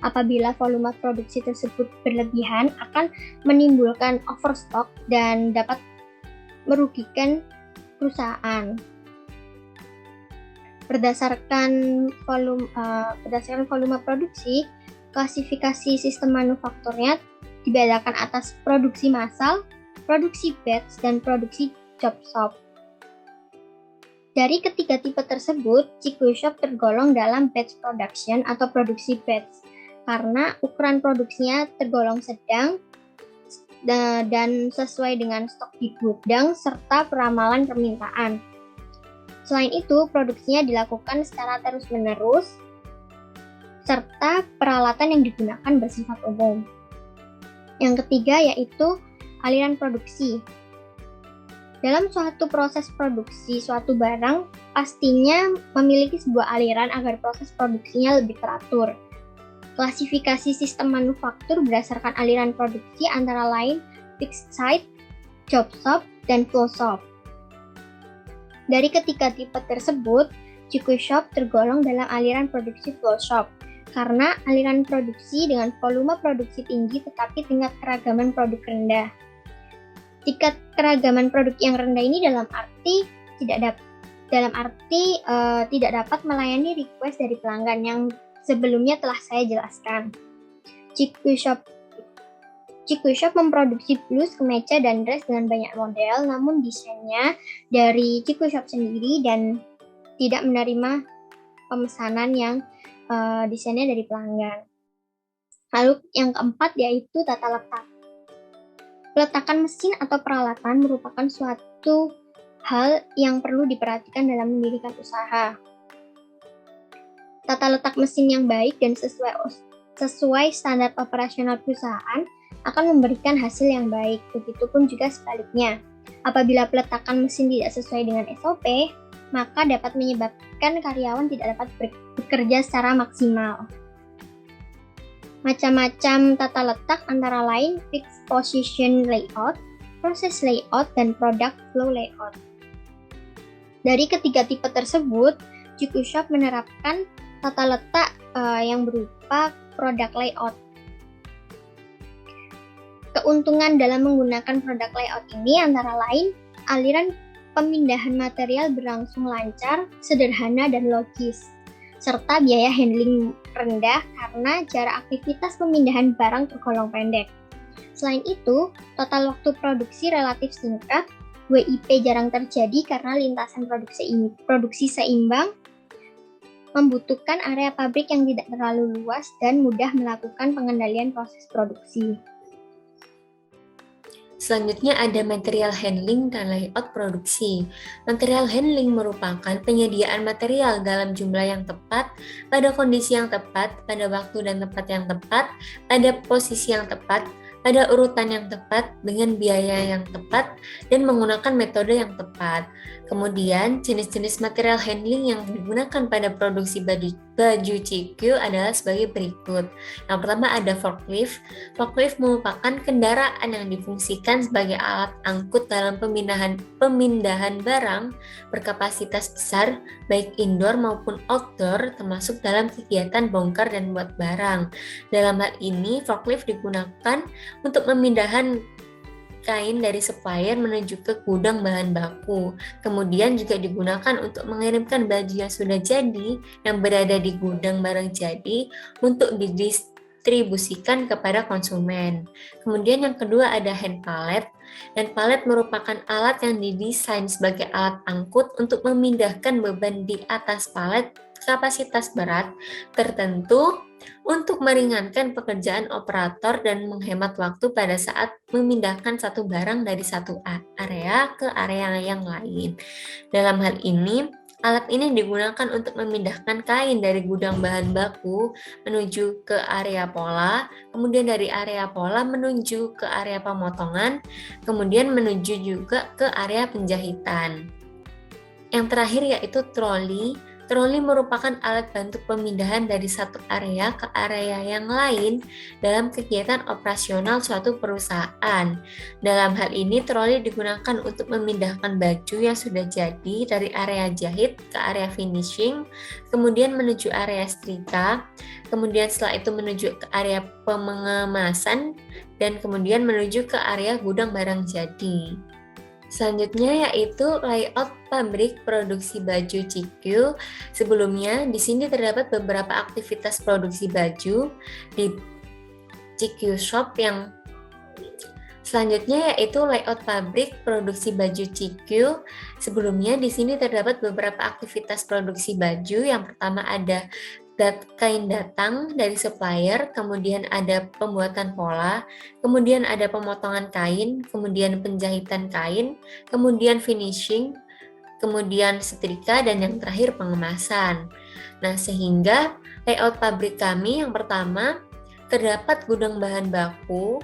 Apabila volume produksi tersebut berlebihan, akan menimbulkan overstock dan dapat merugikan perusahaan. Berdasarkan volume produksi, klasifikasi sistem manufakturnya dibedakan atas produksi massal, produksi batch, dan produksi job shop. Dari ketiga tipe tersebut, Chiku Shop tergolong dalam batch production atau produksi batch karena ukuran produksinya tergolong sedang dan sesuai dengan stok di gudang serta peramalan permintaan. Selain itu, produksinya dilakukan secara terus-menerus serta peralatan yang digunakan bersifat umum. Yang ketiga yaitu aliran produksi. Dalam suatu proses produksi suatu barang, pastinya memiliki sebuah aliran agar proses produksinya lebih teratur. Klasifikasi sistem manufaktur berdasarkan aliran produksi antara lain fixed site, job shop, dan flow shop. Dari ketiga tipe tersebut, Chiku Shop tergolong dalam aliran produksi flow shop karena aliran produksi dengan volume produksi tinggi tetapi tingkat keragaman produk rendah. Tingkat keragaman produk yang rendah ini dalam arti tidak dapat melayani request dari pelanggan yang sebelumnya telah saya jelaskan. Chiku Shop memproduksi blus, kemeja, dan dress dengan banyak model, namun desainnya dari Chiku Shop sendiri dan tidak menerima pemesanan yang desainnya dari pelanggan. Lalu yang keempat yaitu tata letak. Peletakan mesin atau peralatan merupakan suatu hal yang perlu diperhatikan dalam mendirikan usaha. Tata letak mesin yang baik dan sesuai standar operasional perusahaan akan memberikan hasil yang baik. Begitupun juga sebaliknya. Apabila peletakan mesin tidak sesuai dengan SOP, maka dapat menyebabkan karyawan tidak dapat bekerja secara maksimal. Macam-macam tata letak antara lain fixed position layout, process layout, dan product flow layout. Dari ketiga tipe tersebut, Chiku Shop menerapkan tata letak yang berupa product layout. Keuntungan dalam menggunakan product layout ini antara lain aliran pemindahan material berlangsung lancar, sederhana, dan logis, serta biaya handling rendah karena jarak aktivitas pemindahan barang tergolong pendek. Selain itu, total waktu produksi relatif singkat, WIP jarang terjadi karena lintasan produksi seimbang, membutuhkan area pabrik yang tidak terlalu luas dan mudah melakukan pengendalian proses produksi. Selanjutnya ada material handling dan layout produksi. Material handling merupakan penyediaan material dalam jumlah yang tepat, pada kondisi yang tepat, pada waktu dan tempat yang tepat, pada posisi yang tepat, pada urutan yang tepat, dengan biaya yang tepat, dan menggunakan metode yang tepat. Kemudian, jenis-jenis material handling yang digunakan pada produksi baju Chiku adalah sebagai berikut. Yang pertama ada forklift. Forklift merupakan kendaraan yang difungsikan sebagai alat angkut dalam pemindahan barang berkapasitas besar, baik indoor maupun outdoor, termasuk dalam kegiatan bongkar dan buat barang. Dalam hal ini, forklift digunakan untuk memindahkan kain dari supplier menuju ke gudang bahan baku. Kemudian juga digunakan untuk mengirimkan baju yang sudah jadi yang berada di gudang barang jadi untuk didistribusikan kepada konsumen. Kemudian yang kedua ada hand pallet. Hand pallet merupakan alat yang didesain sebagai alat angkut untuk memindahkan beban di atas palet kapasitas berat tertentu untuk meringankan pekerjaan operator dan menghemat waktu pada saat memindahkan satu barang dari satu area ke area yang lain. Dalam hal ini, alat ini digunakan untuk memindahkan kain dari gudang bahan baku menuju ke area pola, kemudian dari area pola menuju ke area pemotongan, kemudian menuju juga ke area penjahitan. Yang terakhir yaitu troli. Troli merupakan alat bantu pemindahan dari satu area ke area yang lain dalam kegiatan operasional suatu perusahaan. Dalam hal ini, troli digunakan untuk memindahkan baju yang sudah jadi dari area jahit ke area finishing, kemudian menuju area setrika, kemudian setelah itu menuju ke area pengemasan, dan kemudian menuju ke area gudang barang jadi. Selanjutnya yaitu layout pabrik produksi baju Chiku. Sebelumnya di sini terdapat beberapa aktivitas produksi baju di Chiku Shop yang selanjutnya yaitu layout pabrik produksi baju Chiku. Sebelumnya di sini terdapat beberapa aktivitas produksi baju. Yang pertama ada kain datang dari supplier, kemudian ada pembuatan pola, kemudian ada pemotongan kain, kemudian penjahitan kain, kemudian finishing, kemudian setrika, dan yang terakhir pengemasan. Nah, sehingga layout pabrik kami yang pertama terdapat gudang bahan baku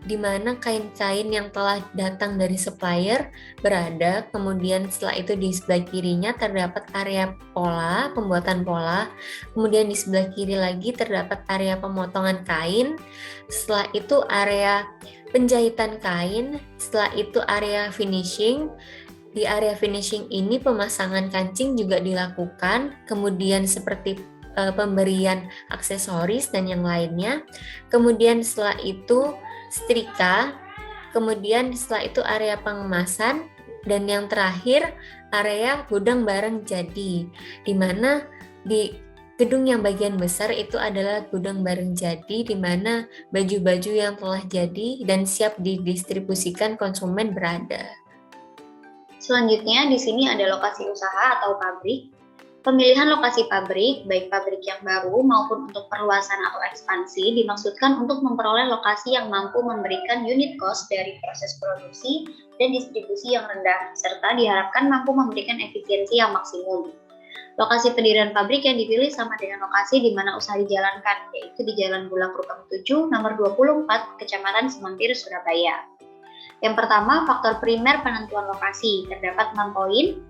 di mana kain-kain yang telah datang dari supplier berada, kemudian setelah itu di sebelah kirinya terdapat area pola, pembuatan pola, kemudian di sebelah kiri lagi terdapat area pemotongan kain, setelah itu area penjahitan kain, setelah itu area finishing. Di area finishing ini pemasangan kancing juga dilakukan, kemudian seperti pemberian aksesoris dan yang lainnya. Kemudian setelah itu setrika, kemudian setelah itu area pengemasan, dan yang terakhir area gudang barang jadi, di mana di gedung yang bagian besar itu adalah gudang barang jadi, di mana baju-baju yang telah jadi dan siap didistribusikan konsumen berada. Selanjutnya di sini ada lokasi usaha atau pabrik. Pemilihan lokasi pabrik, baik pabrik yang baru maupun untuk perluasan atau ekspansi, dimaksudkan untuk memperoleh lokasi yang mampu memberikan unit cost dari proses produksi dan distribusi yang rendah, serta diharapkan mampu memberikan efisiensi yang maksimum. Lokasi pendirian pabrik yang dipilih sama dengan lokasi di mana usaha dijalankan, yaitu di Jalan Bulak Rukam 7, nomor 24, Kecamatan Semampir, Surabaya. Yang pertama, faktor primer penentuan lokasi. Terdapat 6 poin,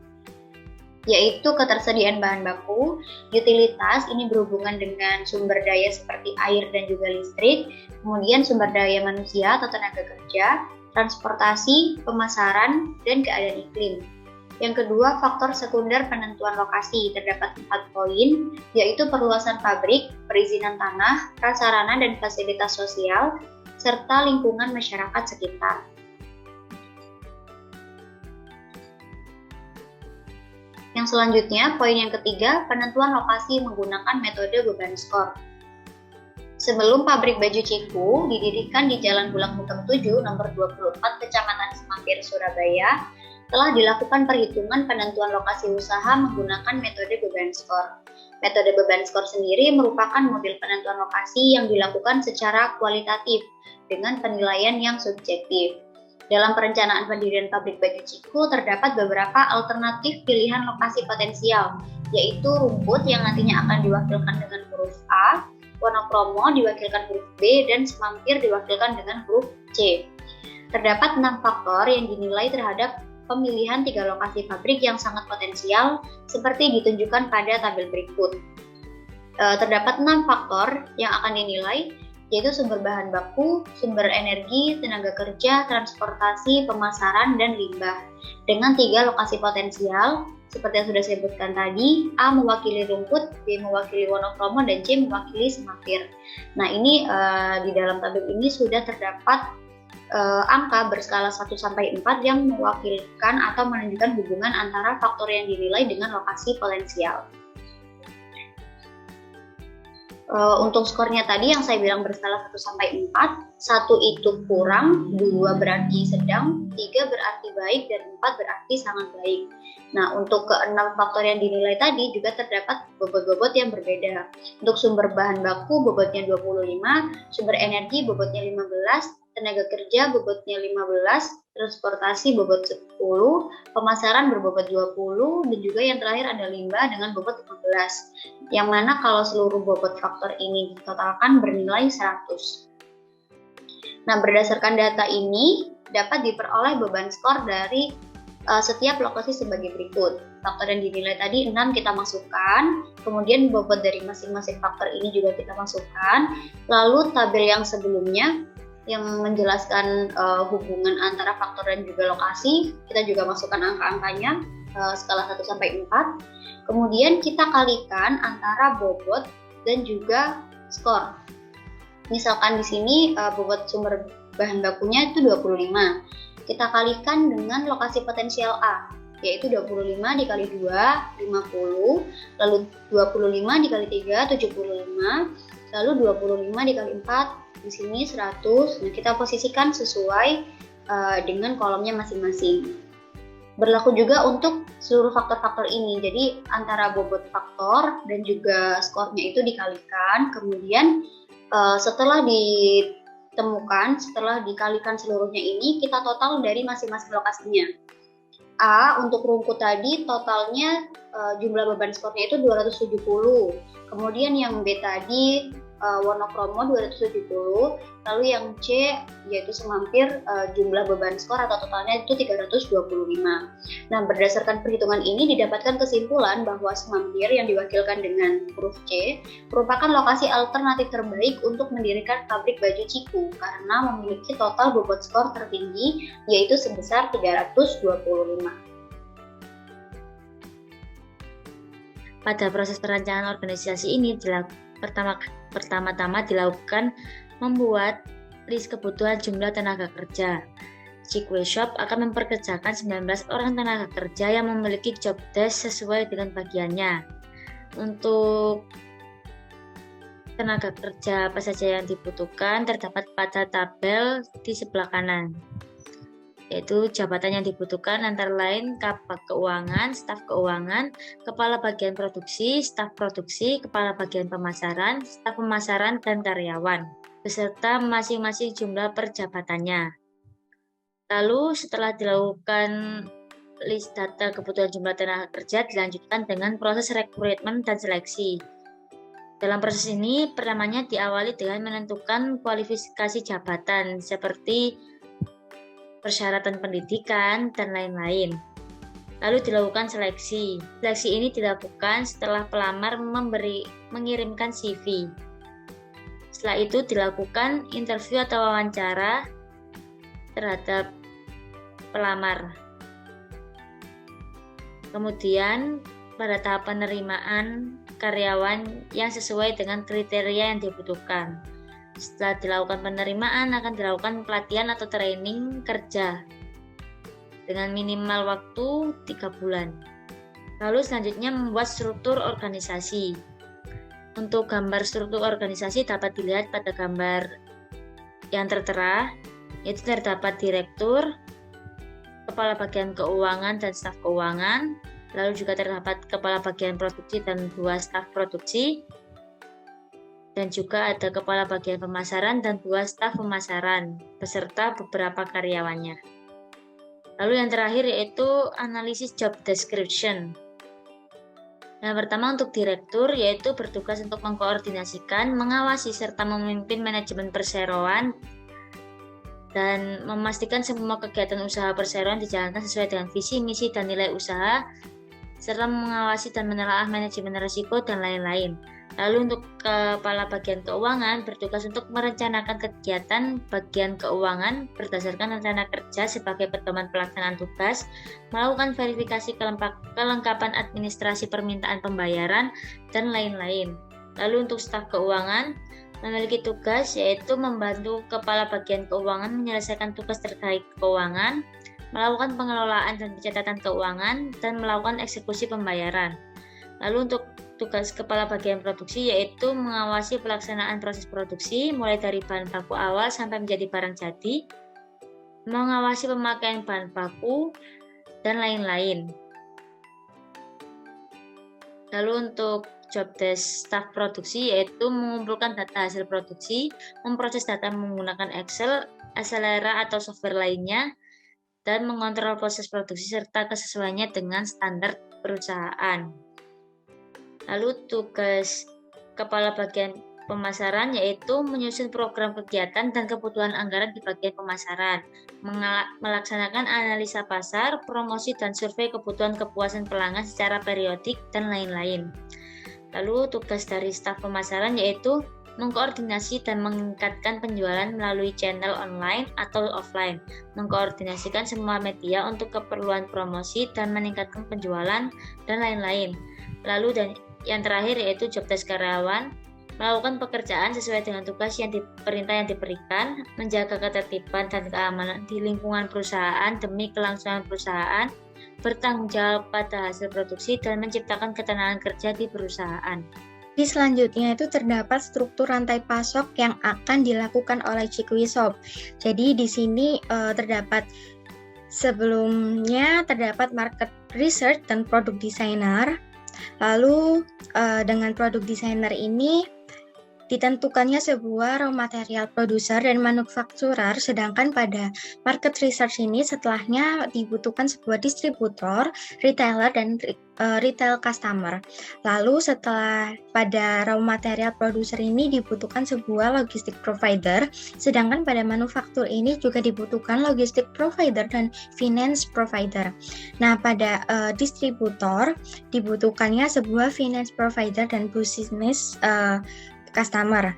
yaitu ketersediaan bahan baku, utilitas, ini berhubungan dengan sumber daya seperti air dan juga listrik, kemudian sumber daya manusia atau tenaga kerja, transportasi, pemasaran, dan keadaan iklim. Yang kedua, faktor sekunder penentuan lokasi. Terdapat 4 poin, yaitu perluasan pabrik, perizinan tanah, prasarana dan fasilitas sosial, serta lingkungan masyarakat sekitar. Yang selanjutnya, poin yang ketiga, penentuan lokasi menggunakan metode beban skor. Sebelum pabrik baju Ciku didirikan di Jalan Bulak Rukam 7, nomor 24, Kecamatan Semampir, Surabaya, telah dilakukan perhitungan penentuan lokasi usaha menggunakan metode beban skor. Metode beban skor sendiri merupakan model penentuan lokasi yang dilakukan secara kualitatif dengan penilaian yang subjektif. Dalam perencanaan pendirian pabrik baju Ciku terdapat beberapa alternatif pilihan lokasi potensial, yaitu Rumput yang nantinya akan diwakilkan dengan huruf A, Wonokromo diwakilkan huruf B, dan Semampir diwakilkan dengan huruf C. Terdapat 6 faktor yang dinilai terhadap pemilihan 3 lokasi pabrik yang sangat potensial, seperti ditunjukkan pada tabel berikut. Terdapat 6 faktor yang akan dinilai, yaitu sumber bahan baku, sumber energi, tenaga kerja, transportasi, pemasaran, dan limbah. Dengan 3 lokasi potensial, seperti yang sudah saya sebutkan tadi, A mewakili Rumput, B mewakili Wonokromo, dan C mewakili Semampir. Nah, ini di dalam tabel ini sudah terdapat angka berskala 1-4 yang mewakilkan atau menunjukkan hubungan antara faktor yang dinilai dengan lokasi potensial. Untuk skornya tadi yang saya bilang berskala 1-4, 1 itu kurang, 2 berarti sedang, 3 berarti baik, dan 4 berarti sangat baik. Nah, untuk ke-6 faktor yang dinilai tadi juga terdapat bobot-bobot yang berbeda. Untuk sumber bahan baku bobotnya 25, sumber energi bobotnya 15, tenaga kerja bobotnya 15, transportasi bobot 10, pemasaran berbobot 20, dan juga yang terakhir ada limbah dengan bobot 15. Yang mana kalau seluruh bobot faktor ini ditotalkan bernilai 100. Nah, berdasarkan data ini dapat diperoleh beban skor dari setiap lokasi sebagai berikut. Faktor yang dinilai tadi 6 kita masukkan, kemudian bobot dari masing-masing faktor ini juga kita masukkan, lalu tabel yang sebelumnya yang menjelaskan hubungan antara faktor dan juga lokasi, kita juga masukkan angka-angkanya skala 1-4. Kemudian kita kalikan antara bobot dan juga skor. Misalkan di sini bobot sumber bahan bakunya itu 25. Kita kalikan dengan lokasi potensial A, yaitu 25 dikali 2, 50, lalu 25 dikali 3, 75, lalu 25 dikali 4, di sini 100. Nah, kita posisikan sesuai dengan kolomnya masing-masing. Berlaku juga untuk seluruh faktor-faktor ini. Jadi antara bobot faktor dan juga skornya itu dikalikan. Kemudian setelah ditemukan, setelah dikalikan seluruhnya ini, kita total dari masing-masing lokasinya. A untuk Rumput tadi totalnya jumlah beban skornya itu 270. Kemudian yang B tadi warna kromo 270, lalu yang C yaitu semampir jumlah beban skor atau totalnya itu 325. Nah, berdasarkan perhitungan ini didapatkan kesimpulan bahwa semampir yang diwakilkan dengan huruf C merupakan lokasi alternatif terbaik untuk mendirikan pabrik baju Ciku karena memiliki total bobot skor tertinggi yaitu sebesar 325. Pada proses perancangan organisasi ini pertama-tama dilakukan membuat list kebutuhan jumlah tenaga kerja. Cikwe Shop akan memperkerjakan 19 orang tenaga kerja yang memiliki job desk sesuai dengan bagiannya. Untuk tenaga kerja apa saja yang dibutuhkan terdapat pada tabel di sebelah kanan, yaitu jabatan yang dibutuhkan antara lain Kabag Keuangan, staf keuangan, kepala bagian produksi, staf produksi, kepala bagian pemasaran, staf pemasaran, dan karyawan, beserta masing-masing jumlah perjabatannya. Lalu setelah dilakukan list data kebutuhan jumlah tenaga kerja, dilanjutkan dengan proses rekrutmen dan seleksi. Dalam proses ini, pertamanya diawali dengan menentukan kualifikasi jabatan seperti persyaratan pendidikan, dan lain-lain. Lalu dilakukan seleksi. Seleksi ini dilakukan setelah pelamar mengirimkan CV. Setelah itu dilakukan interview atau wawancara terhadap pelamar. Kemudian pada tahap penerimaan karyawan yang sesuai dengan kriteria yang dibutuhkan. Setelah dilakukan penerimaan, akan dilakukan pelatihan atau training kerja dengan minimal waktu 3 bulan. Lalu selanjutnya membuat struktur organisasi. Untuk gambar struktur organisasi dapat dilihat pada gambar yang tertera, yaitu terdapat direktur, kepala bagian keuangan dan staf keuangan, lalu juga terdapat kepala bagian produksi dan 2 staf produksi, dan juga ada kepala bagian pemasaran dan 2 staf pemasaran, beserta beberapa karyawannya. Lalu yang terakhir yaitu analisis job description. Yang pertama untuk direktur, yaitu bertugas untuk mengkoordinasikan, mengawasi, serta memimpin manajemen perseroan, dan memastikan semua kegiatan usaha perseroan dijalankan sesuai dengan visi, misi, dan nilai usaha, serta mengawasi dan menelaah manajemen risiko, dan lain-lain. Lalu untuk kepala bagian keuangan bertugas untuk merencanakan kegiatan bagian keuangan berdasarkan rencana kerja sebagai pedoman pelaksanaan tugas, melakukan verifikasi kelengkapan administrasi permintaan pembayaran, dan lain-lain. Lalu untuk staf keuangan memiliki tugas yaitu membantu kepala bagian keuangan menyelesaikan tugas terkait keuangan, melakukan pengelolaan dan pencatatan keuangan, dan melakukan eksekusi pembayaran. Lalu untuk tugas kepala bagian produksi yaitu mengawasi pelaksanaan proses produksi mulai dari bahan baku awal sampai menjadi barang jadi, mengawasi pemakaian bahan baku, dan lain-lain. Lalu untuk job desk staf produksi yaitu mengumpulkan data hasil produksi, memproses data menggunakan Excel, Accelera atau software lainnya, dan mengontrol proses produksi serta kesesuaiannya dengan standar perusahaan. Lalu tugas kepala bagian pemasaran yaitu menyusun program kegiatan dan kebutuhan anggaran di bagian pemasaran, melaksanakan analisa pasar, promosi dan survei kebutuhan kepuasan pelanggan secara periodik, dan lain-lain. Lalu tugas dari staf pemasaran yaitu mengkoordinasi dan meningkatkan penjualan melalui channel online atau offline, mengkoordinasikan semua media untuk keperluan promosi dan meningkatkan penjualan, dan lain-lain. Lalu yang terakhir yaitu job desk karyawan, melakukan pekerjaan sesuai dengan tugas perintah yang diberikan, menjaga ketertiban dan keamanan di lingkungan perusahaan demi kelangsungan perusahaan, bertanggung jawab pada hasil produksi, dan menciptakan ketenangan kerja di perusahaan. Di selanjutnya itu terdapat struktur rantai pasok yang akan dilakukan oleh Cikwi Shop. Jadi di sini terdapat sebelumnya terdapat market research dan product designer. Lalu dengan product designer ini ditentukannya sebuah raw material producer dan manufakturer, sedangkan pada market research ini setelahnya dibutuhkan sebuah distributor, retailer, dan retail customer. Lalu setelah pada raw material producer ini dibutuhkan sebuah logistic provider, sedangkan pada manufaktur ini juga dibutuhkan logistic provider dan finance provider. Nah, pada distributor dibutuhkannya sebuah finance provider dan business customer.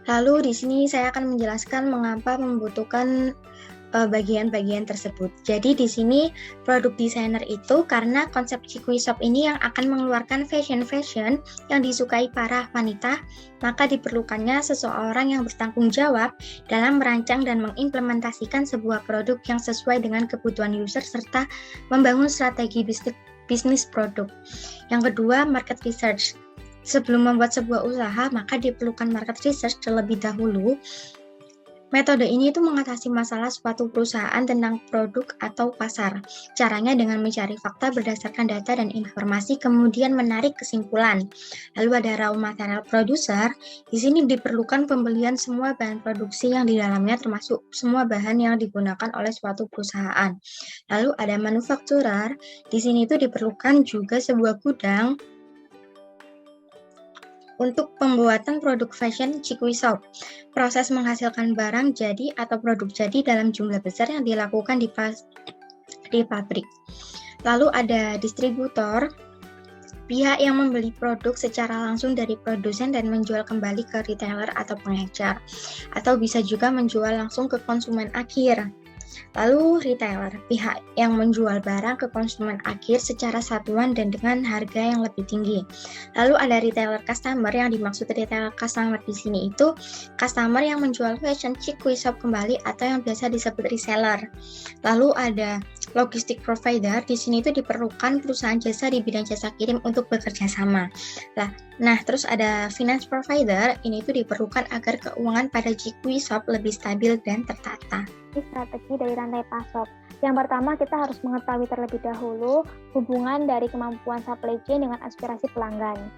Lalu di sini saya akan menjelaskan mengapa membutuhkan bagian-bagian tersebut. Jadi di sini produk designer itu karena konsep Cikui Shop ini yang akan mengeluarkan fashion yang disukai para wanita, maka diperlukannya seseorang yang bertanggung jawab dalam merancang dan mengimplementasikan sebuah produk yang sesuai dengan kebutuhan user serta membangun strategi bisnis produk. Yang kedua, market research. Sebelum membuat sebuah usaha, maka diperlukan market research terlebih dahulu. Metode ini itu mengatasi masalah suatu perusahaan tentang produk atau pasar. Caranya dengan mencari fakta berdasarkan data dan informasi, kemudian menarik kesimpulan. Lalu ada raw material producer. Di sini diperlukan pembelian semua bahan produksi yang di dalamnya, termasuk semua bahan yang digunakan oleh suatu perusahaan. Lalu ada manufacturer. Di sini itu diperlukan juga sebuah gudang untuk pembuatan produk fashion Cikui Shop. Proses menghasilkan barang jadi atau produk jadi dalam jumlah besar yang dilakukan di pabrik. Lalu ada distributor, pihak yang membeli produk secara langsung dari produsen dan menjual kembali ke retailer atau pengecer, atau bisa juga menjual langsung ke konsumen akhir. Lalu retailer, pihak yang menjual barang ke konsumen akhir secara satuan dan dengan harga yang lebih tinggi. Lalu ada retailer customer, yang dimaksud retailer customer di sini itu customer yang menjual fashion Cikui Shop kembali atau yang biasa disebut reseller. Lalu ada logistic provider, di sini itu diperlukan perusahaan jasa di bidang jasa kirim untuk bekerja sama. Nah, terus ada finance provider, ini itu diperlukan agar keuangan pada Cikui Shop lebih stabil dan tertata. Strategi dari rantai pasok. Yang pertama, kita harus mengetahui terlebih dahulu hubungan dari kemampuan supply chain dengan aspirasi pelanggan.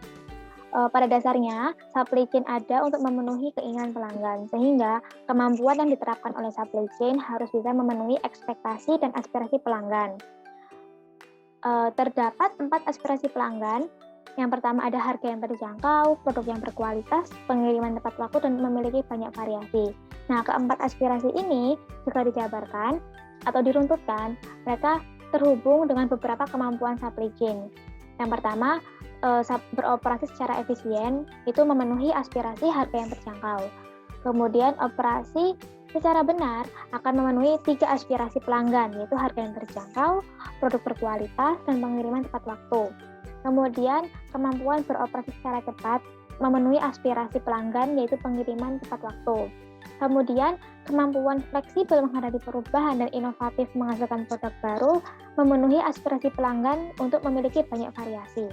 Pada dasarnya, supply chain ada untuk memenuhi keinginan pelanggan, sehingga kemampuan yang diterapkan oleh supply chain harus bisa memenuhi ekspektasi dan aspirasi pelanggan. Terdapat 4 aspirasi pelanggan. Yang pertama ada harga yang terjangkau, produk yang berkualitas, pengiriman tepat waktu, dan memiliki banyak variasi. Nah, keempat aspirasi ini jika dijabarkan atau diruntutkan, mereka terhubung dengan beberapa kemampuan supply chain. Yang pertama, beroperasi secara efisien, itu memenuhi aspirasi harga yang terjangkau. Kemudian, operasi secara benar akan memenuhi 3 aspirasi pelanggan, yaitu harga yang terjangkau, produk berkualitas, dan pengiriman tepat waktu. Kemudian, kemampuan beroperasi secara cepat memenuhi aspirasi pelanggan, yaitu pengiriman tepat waktu. Kemudian, kemampuan fleksibel menghadapi perubahan dan inovatif menghasilkan produk baru memenuhi aspirasi pelanggan untuk memiliki banyak variasi.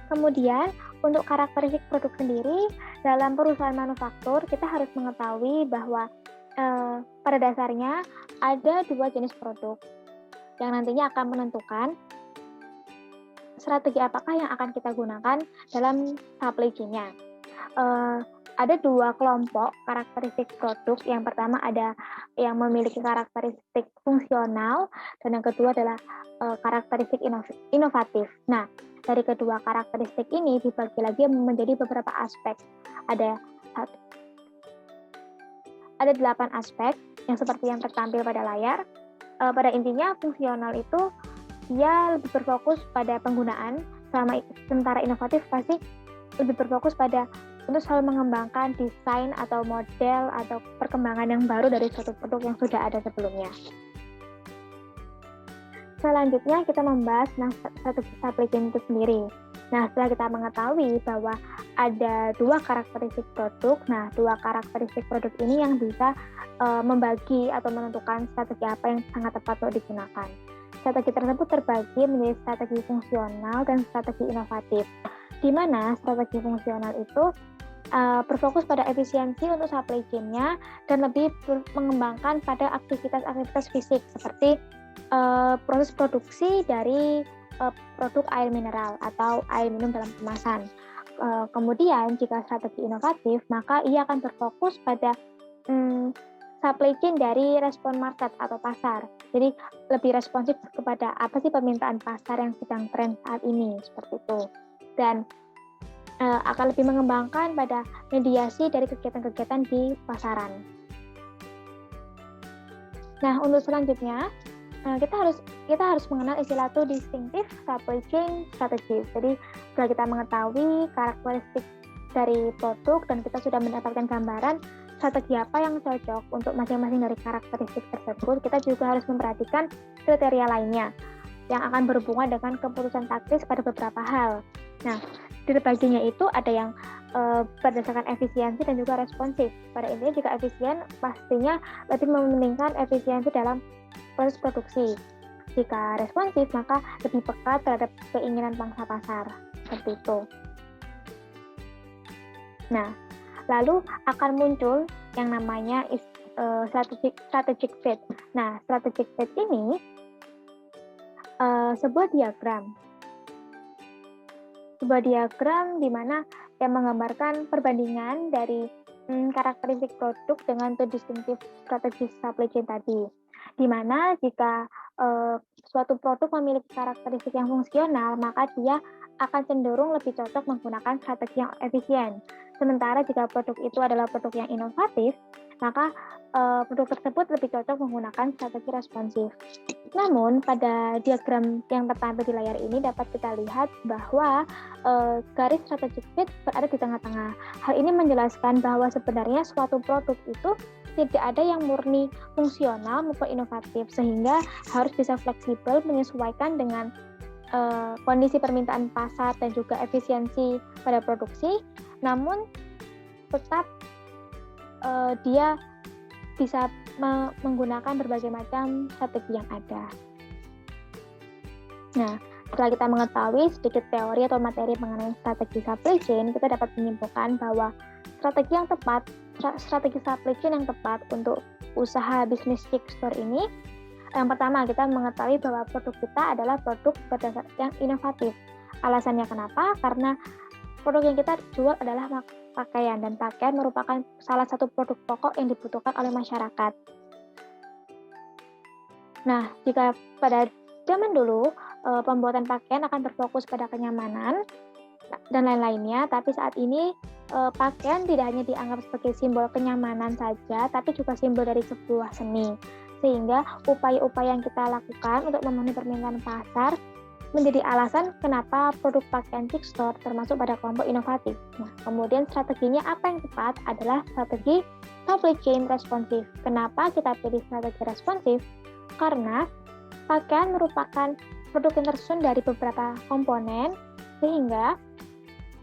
Kemudian, untuk karakteristik produk sendiri, dalam perusahaan manufaktur, kita harus mengetahui bahwa pada dasarnya ada 2 jenis produk yang nantinya akan menentukan strategi apakah yang akan kita gunakan dalam supply chain-nya. Ada 2 kelompok karakteristik produk. Yang pertama ada yang memiliki karakteristik fungsional, dan yang kedua adalah karakteristik inovatif. Nah, dari kedua karakteristik ini dibagi lagi menjadi beberapa aspek. Ada 8 aspek yang seperti yang tertampil pada layar. Pada intinya fungsional itu dia lebih berfokus pada penggunaan, sementara inovatif pasti lebih berfokus pada untuk selalu mengembangkan desain atau model atau perkembangan yang baru dari suatu produk yang sudah ada sebelumnya. Selanjutnya kita membahas tentang strategi supply chain itu sendiri. Nah, setelah kita mengetahui bahwa ada 2 karakteristik produk, nah 2 karakteristik produk ini yang bisa membagi atau menentukan strategi apa yang sangat tepat untuk digunakan. Strategi tersebut terbagi menjadi strategi fungsional dan strategi inovatif, di mana strategi fungsional itu berfokus pada efisiensi untuk supply chain-nya dan lebih mengembangkan pada aktivitas-aktivitas fisik seperti proses produksi dari produk air mineral atau air minum dalam kemasan. Kemudian jika strategi inovatif, maka ia akan berfokus pada supply chain dari respon market atau pasar. Jadi lebih responsif kepada apa sih permintaan pasar yang sedang tren saat ini, seperti itu. Dan akan lebih mengembangkan pada mediasi dari kegiatan-kegiatan di pasaran. Nah, untuk selanjutnya kita harus mengenal istilah itu distinctive supply chain strategies. Jadi setelah kita mengetahui karakteristik dari produk dan kita sudah mendapatkan gambaran strategi apa yang cocok untuk masing-masing dari karakteristik tersebut, kita juga harus memperhatikan kriteria lainnya yang akan berhubungan dengan keputusan taktis pada beberapa hal. Nah, dibaginya itu ada yang berdasarkan efisiensi dan juga responsif. Pada intinya jika efisien, pastinya lebih mementingkan efisiensi dalam proses produksi. Jika responsif, maka lebih peka terhadap keinginan pangsa pasar. Seperti itu. Nah, lalu akan muncul yang namanya strategic fit. Nah, strategic fit ini sebuah diagram di mana yang menggambarkan perbandingan dari karakteristik produk dengan distinctive strategic supply chain tadi. Di mana jika suatu produk memiliki karakteristik yang fungsional, maka dia akan cenderung lebih cocok menggunakan strategi yang efisien. Sementara jika produk itu adalah produk yang inovatif, maka produk tersebut lebih cocok menggunakan strategi responsif. Namun, pada diagram yang tertampil di layar ini dapat kita lihat bahwa garis strategic fit berada di tengah-tengah. Hal ini menjelaskan bahwa sebenarnya suatu produk itu tidak ada yang murni fungsional maupun inovatif, sehingga harus bisa fleksibel menyesuaikan dengan kondisi permintaan pasar dan juga efisiensi pada produksi, namun tetap dia bisa menggunakan berbagai macam strategi yang ada. Nah, setelah kita mengetahui sedikit teori atau materi mengenai strategi supply chain, kita dapat menyimpulkan bahwa strategi supply chain yang tepat untuk usaha bisnis chic store ini, yang pertama kita mengetahui bahwa produk kita adalah produk berdasarkan yang inovatif. Alasannya kenapa? Karena produk yang kita jual adalah pakaian, dan pakaian merupakan salah satu produk pokok yang dibutuhkan oleh masyarakat. Nah, jika pada zaman dulu pembuatan pakaian akan berfokus pada kenyamanan dan lain-lainnya, tapi saat ini pakaian tidak hanya dianggap sebagai simbol kenyamanan saja, tapi juga simbol dari sebuah seni. Sehingga upaya-upaya yang kita lakukan untuk memenuhi permintaan pasar menjadi alasan kenapa produk pakaian chic store termasuk pada kelompok inovatif. Nah, kemudian strateginya apa yang tepat adalah strategi supply chain responsif. Kenapa kita pilih strategi responsif? Karena pakaian merupakan produk yang tersusun dari beberapa komponen, sehingga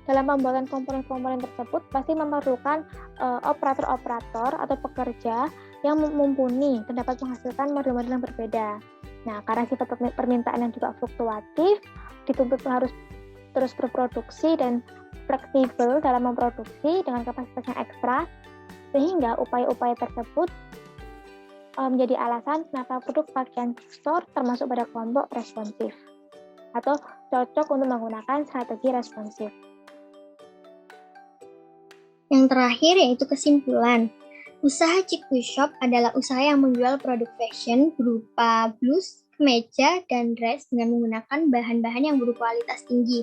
dalam pembuatan komponen-komponen tersebut pasti memerlukan operator-operator atau pekerja yang mumpuni dan dapat menghasilkan model-model yang berbeda. Nah, karena sifat permintaan yang juga fluktuatif, dituntut harus terus berproduksi dan fleksibel dalam memproduksi dengan kapasitas yang ekstra, sehingga upaya-upaya tersebut menjadi alasan kenapa produk pakaian store termasuk pada kelompok responsif atau cocok untuk menggunakan strategi responsif. Yang terakhir yaitu kesimpulan. Usaha Chiku Shop adalah usaha yang menjual produk fashion berupa blus, kemeja, dan dress dengan menggunakan bahan-bahan yang berkualitas tinggi,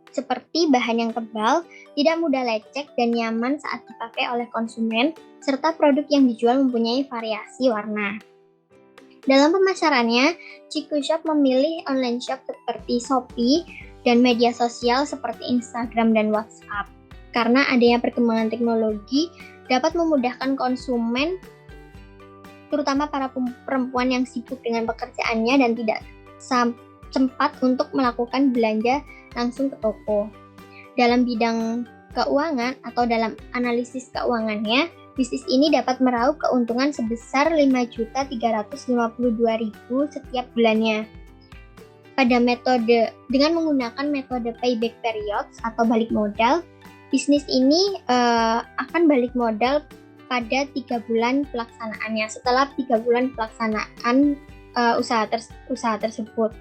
seperti bahan yang tebal, tidak mudah lecek, dan nyaman saat dipakai oleh konsumen, serta produk yang dijual mempunyai variasi warna. Dalam pemasarannya, Chiku Shop memilih online shop seperti Shopee dan media sosial seperti Instagram dan WhatsApp. Karena adanya perkembangan teknologi dapat memudahkan konsumen, terutama para perempuan yang sibuk dengan pekerjaannya dan tidak sempat untuk melakukan belanja langsung ke toko. Dalam bidang keuangan atau dalam analisis keuangannya, bisnis ini dapat meraup keuntungan sebesar 5.352.000 setiap bulannya. Dengan menggunakan metode payback periods atau balik modal, bisnis ini akan balik modal pada 3 bulan pelaksanaannya, setelah 3 bulan pelaksanaan usaha tersebut.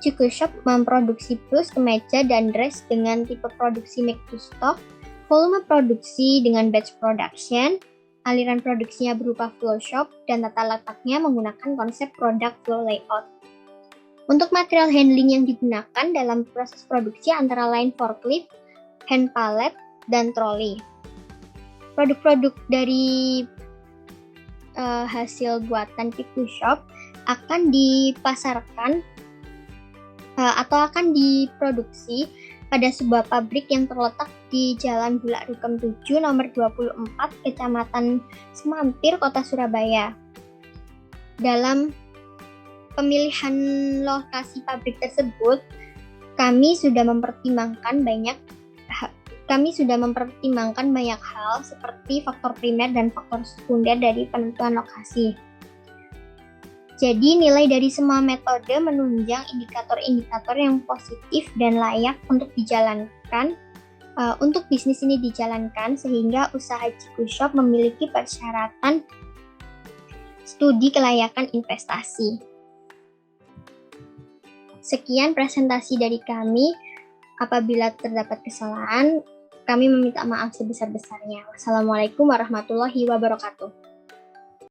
Ciku Shop memproduksi blus, kemeja, dan dress dengan tipe produksi make to stock, volume produksi dengan batch production, aliran produksinya berupa flow shop, dan tata letaknya menggunakan konsep product flow layout. Untuk material handling yang digunakan dalam proses produksi antara lain forklift, hand pallet, dan trolley. Produk-produk dari hasil buatan Ciku Shop akan dipasarkan atau akan diproduksi pada sebuah pabrik yang terletak di Jalan Bulak Rukem 7 nomor 24 Kecamatan Semampir, Kota Surabaya. Dalam pemilihan lokasi pabrik tersebut, kami sudah mempertimbangkan banyak hal seperti faktor primer dan faktor sekunder dari penentuan lokasi. Jadi nilai dari semua metode menunjang indikator-indikator yang positif dan layak untuk dijalankan, untuk bisnis ini dijalankan sehingga usaha Ciku Shop memiliki persyaratan studi kelayakan investasi. Sekian presentasi dari kami. Apabila terdapat kesalahan, kami meminta maaf sebesar-besarnya. Wassalamualaikum warahmatullahi wabarakatuh.